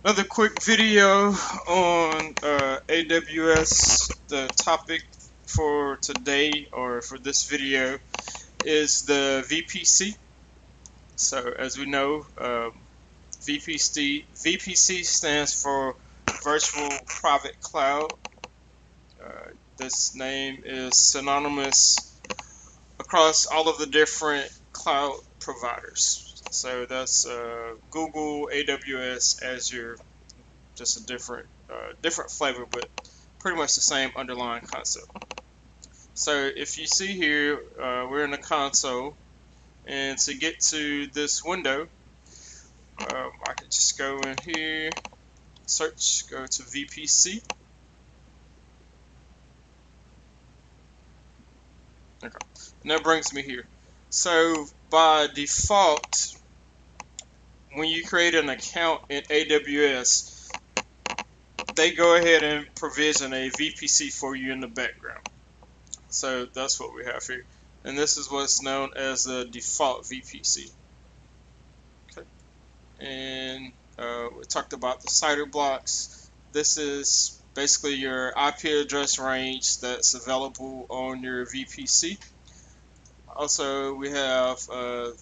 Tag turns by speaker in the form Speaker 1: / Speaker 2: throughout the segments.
Speaker 1: Another quick video on AWS. The topic for today, or for this video, is the VPC. So as we know, VPC stands for Virtual Private Cloud. This name is synonymous across all of the different cloud providers. So that's Google, AWS, Azure, just a different flavor, but pretty much the same underlying concept. So if you see here, we're in the console, and to get to this window, I could just go in here, search, go to VPC. Okay, and that brings me here. So by default, when you create an account in AWS, they go ahead and provision a VPC for you in the background. So that's what we have here, and this is what's known as the default VPC. Okay, and we talked about the CIDR blocks. This is basically your IP address range that's available on your VPC. Also, we have 6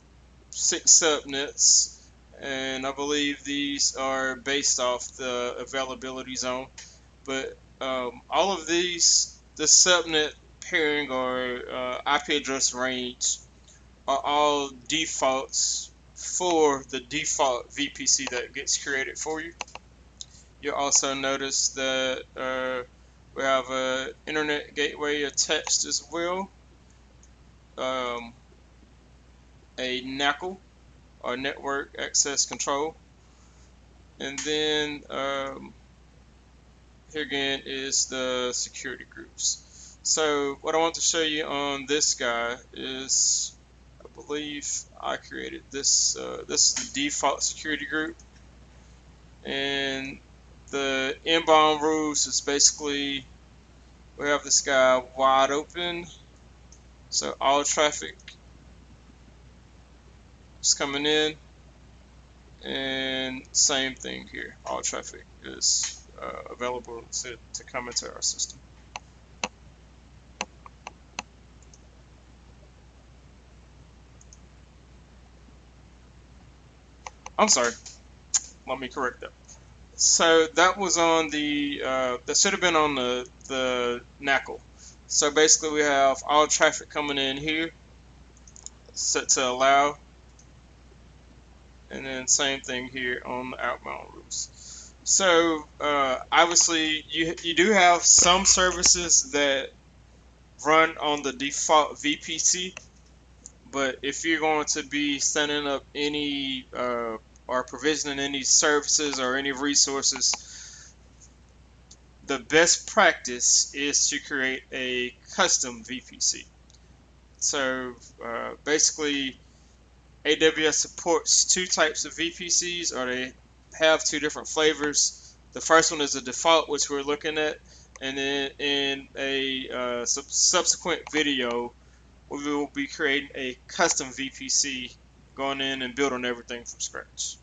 Speaker 1: subnets, and I believe these are based off the availability zone. But all of these, the subnet pairing or IP address range, are all defaults for the default VPC that gets created for you. You'll also notice that we have an internet gateway attached as well, a NACL, or network access control, and then here again is the security groups. So what I want to show you on this guy is, I believe I created this. This is the default security group, and the inbound rules is basically, we have this guy wide open, so all traffic is coming in, and same thing here, all traffic is available to come into our system. I'm sorry, let me correct that. So that was on the that should have been on the NACL. So basically we have all traffic coming in here, set to allow, and then same thing here on the outbound rules. So obviously you do have some services that run on the default VPC, but if you're going to be setting up any or provisioning any services or any resources, the best practice is to create a custom VPC. So basically, AWS supports 2 types of VPCs, or they have 2 different flavors. The first one is the default, which we're looking at, and then in a subsequent video, we will be creating a custom VPC, going in and building everything from scratch.